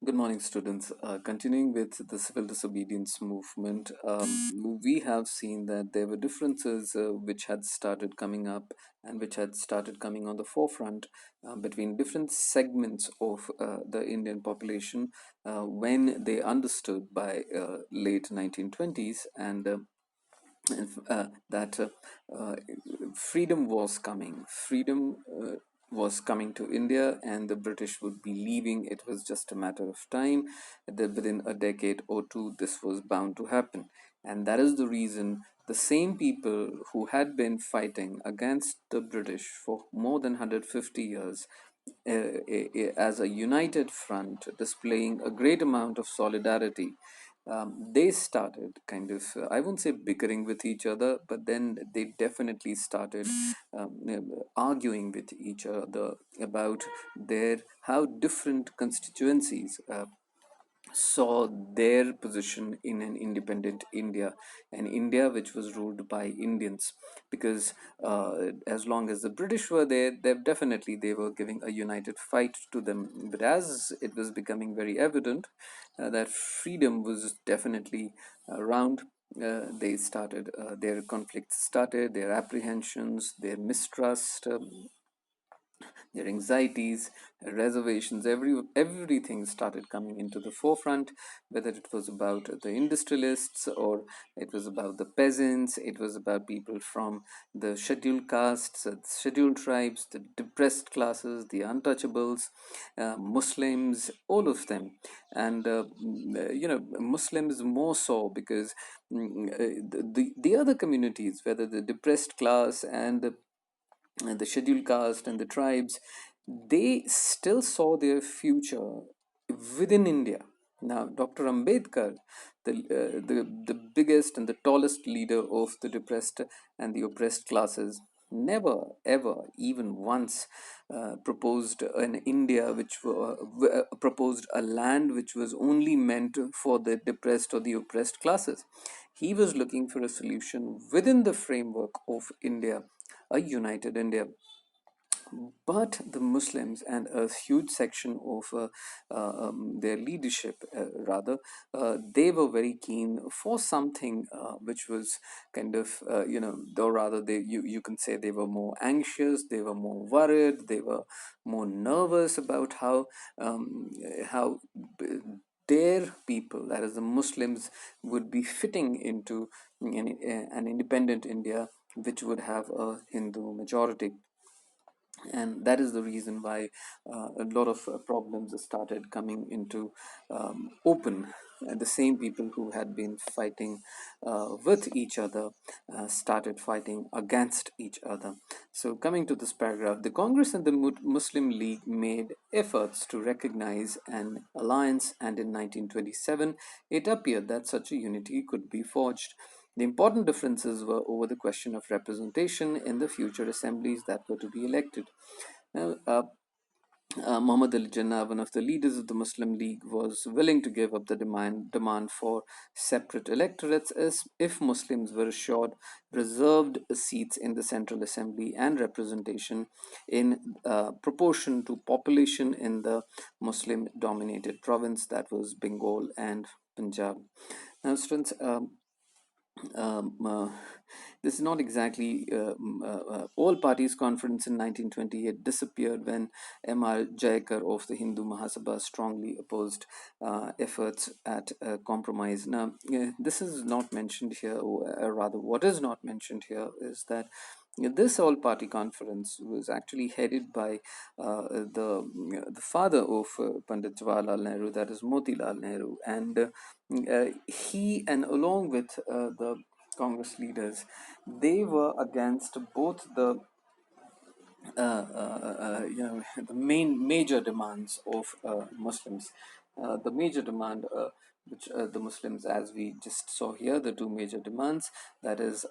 Good morning, students. Continuing with the civil disobedience movement, we have seen that there were differences which had started coming up and which had started coming on the forefront between different segments of the Indian population when they understood by late 1920s that uh, freedom was coming. Freedom was coming to India, and the British would be leaving. It was just a matter of time. That within a decade or two, this was bound to happen, and that is the reason the same people who had been fighting against the British for more than 150 years as a united front, displaying a great amount of solidarity, they started kind of, I won't say bickering with each other, but then they definitely started arguing with each other about their how different constituencies saw their position in an independent India, an India which was ruled by Indians. Because as long as the British were there, they were giving a united fight to them. But as it was becoming very evident that freedom was definitely around, they started their conflicts started, their apprehensions, their mistrust, their anxieties, reservations, everything started coming into the forefront, whether it was about the industrialists or it was about the peasants, it was about people from the scheduled castes, scheduled tribes, the depressed classes, the untouchables, Muslims, all of them. And Muslims more so because the other communities, whether the depressed class and the scheduled caste and the tribes, they still saw their future within India. Now, Dr. Ambedkar, the biggest and the tallest leader of the depressed and the oppressed classes, never ever even once proposed an India proposed a land which was only meant for the depressed or the oppressed classes. He was looking for a solution within the framework of India, a united India. But the Muslims and a huge section of their leadership, they were very keen for something which was kind of, though rather you can say they were more anxious, they were more worried, they were more nervous about how their people, that is the Muslims, would be fitting into an independent India which would have a Hindu majority. And that is the reason why a lot of problems started coming into open, and the same people who had been fighting with each other started fighting against each other. So coming to this paragraph, the Congress and the Muslim League made efforts to recognize an alliance, and in 1927 it appeared that such a unity could be forged. The important differences were over the question of representation in the future assemblies that were to be elected. Now, Muhammad Ali Jinnah, one of the leaders of the Muslim League, was willing to give up the demand for separate electorates as if Muslims were assured reserved seats in the Central Assembly and representation in proportion to population in the Muslim dominated province, that was Bengal and Punjab. Now, students, um, uh, this is not exactly all parties conference in 1928 disappeared when M.R. Jayakar of the Hindu Mahasabha strongly opposed efforts at compromise. Now, this is not mentioned here, or rather, what is not mentioned here is that this all-party conference was actually headed by the father of Pandit Jawaharlal Nehru, that is Motilal Nehru, and he and along with the Congress leaders, they were against both the main major demands of Muslims. The major demand which the Muslims, as we just saw here, the two major demands, that is,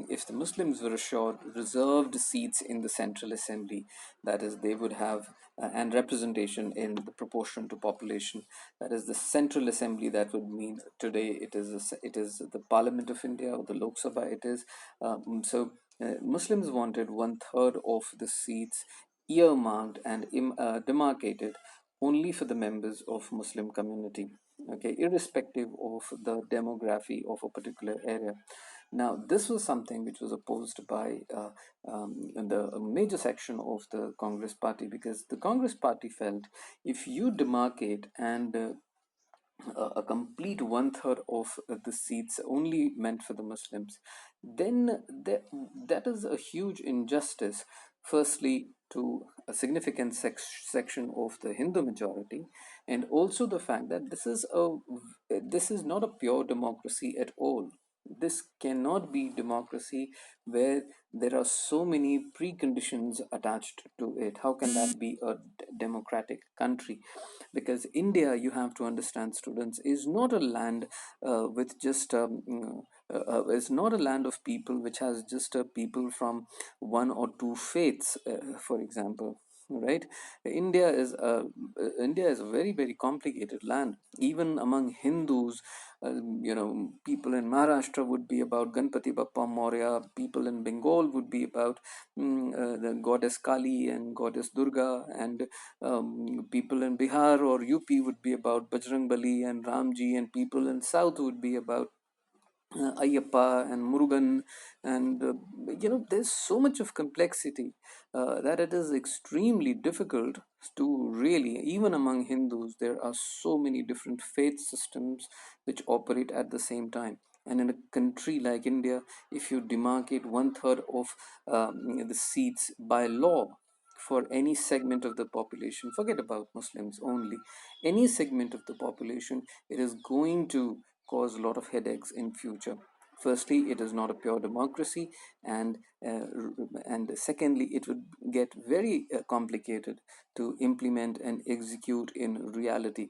if the Muslims were assured reserved seats in the Central Assembly, that is, they would have and representation in the proportion to population, that is the Central Assembly, that would mean today it is the Parliament of India, or the Lok Sabha it is. Muslims wanted one third of the seats earmarked and demarcated only for the members of Muslim community, okay, irrespective of the demography of a particular area. Now, this was something which was opposed by the a major section of the Congress party, because the Congress party felt if you demarcate and a complete one third of the seats only meant for the Muslims, then that is a huge injustice. Firstly, to a significant section of the Hindu majority, and also the fact that this is not a pure democracy at all. This cannot be democracy where there are so many preconditions attached to it. How can that be a democratic country? Because India, you have to understand, students, is not a land with just is not a land of people which has just people from one or two faiths, for example. Right? India is a very, very complicated land. Even among Hindus, people in Maharashtra would be about Ganpati Bappa Moria. People in Bengal would be about the goddess Kali and goddess Durga, and people in Bihar or UP would be about Bajrang Bali and Ramji, and people in South would be about Ayyappa and Murugan, and there's so much of complexity that it is extremely difficult to really, even among Hindus, there are so many different faith systems which operate at the same time. And in a country like India, if you demarcate one third of the seats by law for any segment of the population, forget about Muslims only, any segment of the population, it is going to cause a lot of headaches in future. Firstly, it is not a pure democracy, and secondly, it would get very complicated to implement and execute in reality.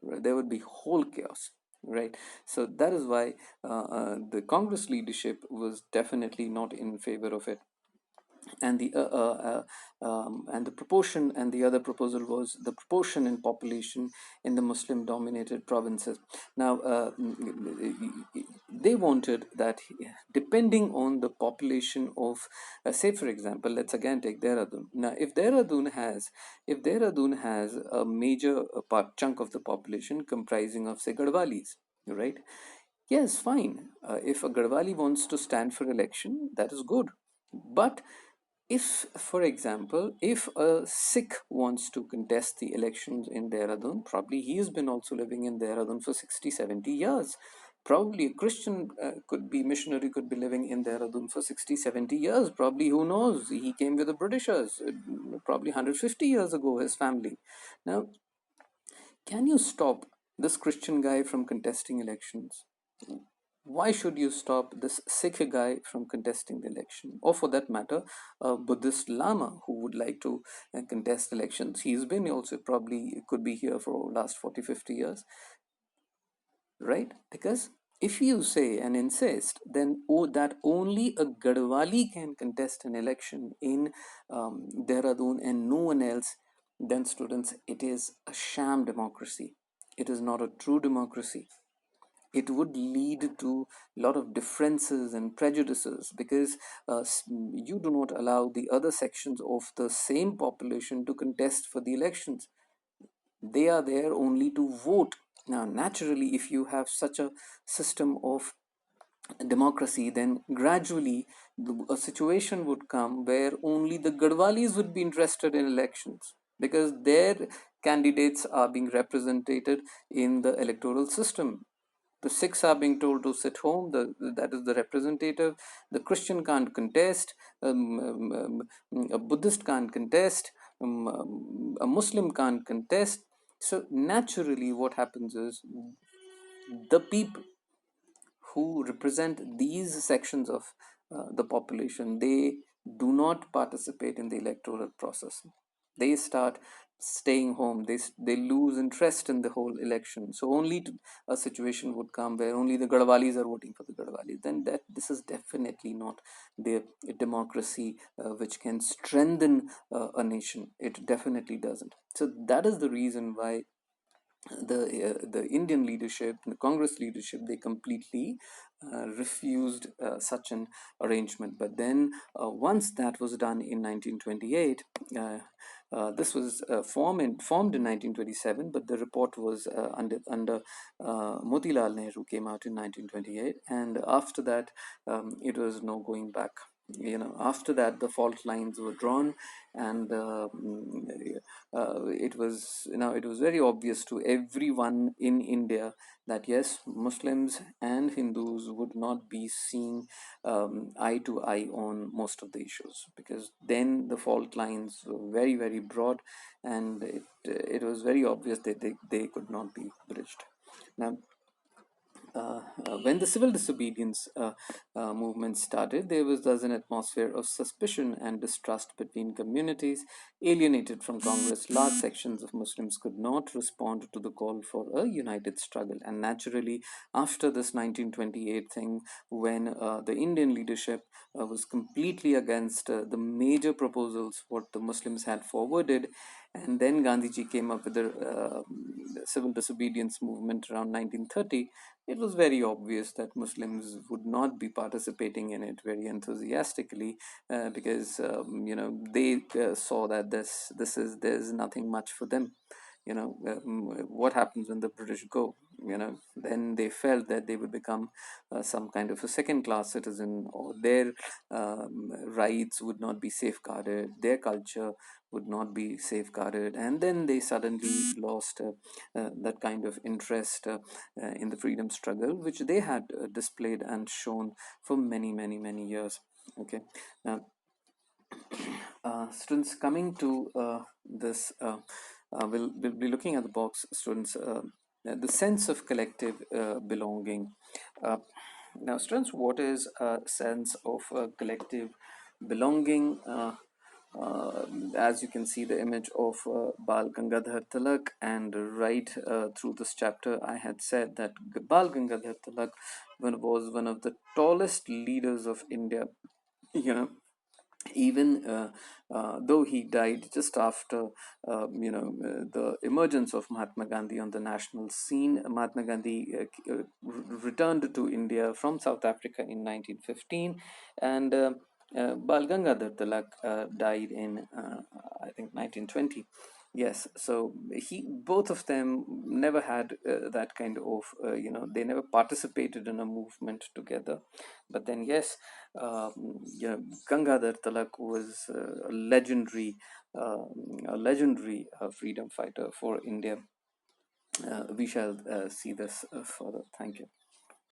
There would be whole chaos, right? So that is why the Congress leadership was definitely not in favor of it. And the proportion, and the other proposal was the proportion in population in the Muslim dominated provinces. Now, they wanted that, depending on the population of, say for example, let's again take Dehradun. Now, if Dehradun has a major chunk of the population comprising of, say, Garhwalis, right? Yes, fine. If a Garhwali wants to stand for election, that is good. But if, for example, if a Sikh wants to contest the elections in Dehradun, probably he has been also living in Dehradun for 60, 70 years. Probably a Christian missionary could be living in Dehradun for 60, 70 years. Probably, who knows, he came with the Britishers, probably 150 years ago, his family. Now, can you stop this Christian guy from contesting elections? Why should you stop this Sikh guy from contesting the election? Or for that matter, a Buddhist Lama who would like to contest elections. He's been also probably could be here for last 40, 50 years, right? Because if you say and insist, then that only a Garhwali can contest an election in Dehradun and no one else, then students, it is a sham democracy. It is not a true democracy. It would lead to a lot of differences and prejudices, because you do not allow the other sections of the same population to contest for the elections. They are there only to vote. Now, naturally, if you have such a system of democracy, then gradually a situation would come where only the Gadwalis would be interested in elections, because their candidates are being represented in the electoral system. The Sikhs are being told to sit home. That is the representative. The Christian can't contest. A Buddhist can't contest. A Muslim can't contest. So naturally, what happens is the people who represent these sections of the population, they do not participate in the electoral process. They start staying home. They lose interest in the whole election. So only a situation would come where only the Gadwalis are voting for the Gadwalis. Then that this is definitely not the democracy which can strengthen a nation. It definitely doesn't. So that is the reason why the Indian leadership, the Congress leadership, they completely refused such an arrangement. But then, once that was done in 1928, This was formed in 1927, but the report was under Motilal Nehru came out in 1928, and after that, it was no going back. After that, the fault lines were drawn, and it was very obvious to everyone in India that yes, Muslims and Hindus would not be seeing eye to eye on most of the issues, because then the fault lines were very, very broad, and it was very obvious that they could not be bridged. Now, when the civil disobedience movement started, there was thus an atmosphere of suspicion and distrust between communities. Alienated from Congress, large sections of Muslims could not respond to the call for a united struggle. And naturally, after this 1928 thing, when the Indian leadership was completely against the major proposals what the Muslims had forwarded, and then Gandhiji came up with the civil disobedience movement around 1930, it was very obvious that Muslims would not be participating in it very enthusiastically, because they saw that there's nothing much for them. What happens when the British go? Then they felt that they would become some kind of a second class citizen, or their rights would not be safeguarded, their culture would not be safeguarded, and then they suddenly lost that kind of interest in the freedom struggle, which they had displayed and shown for many, many, many years. Okay, now students, coming to this, we'll be looking at the box, students. The sense of collective belonging. Uh, Now, students, what is a sense of collective belonging? As you can see the image of Bal Gangadhar Tilak, and right through this chapter, I had said that Bal Gangadhar Tilak was one of the tallest leaders of India. You know, even though he died just after the emergence of Mahatma Gandhi on the national scene. Mahatma Gandhi returned to India from South Africa in 1915, and Bal Gangadhar Tilak died in I think 1920. Yes, so both of them never had that kind of, they never participated in a movement together. But then, yes, Gangadhar Tilak was a legendary freedom fighter for India. We shall see this further. Thank you.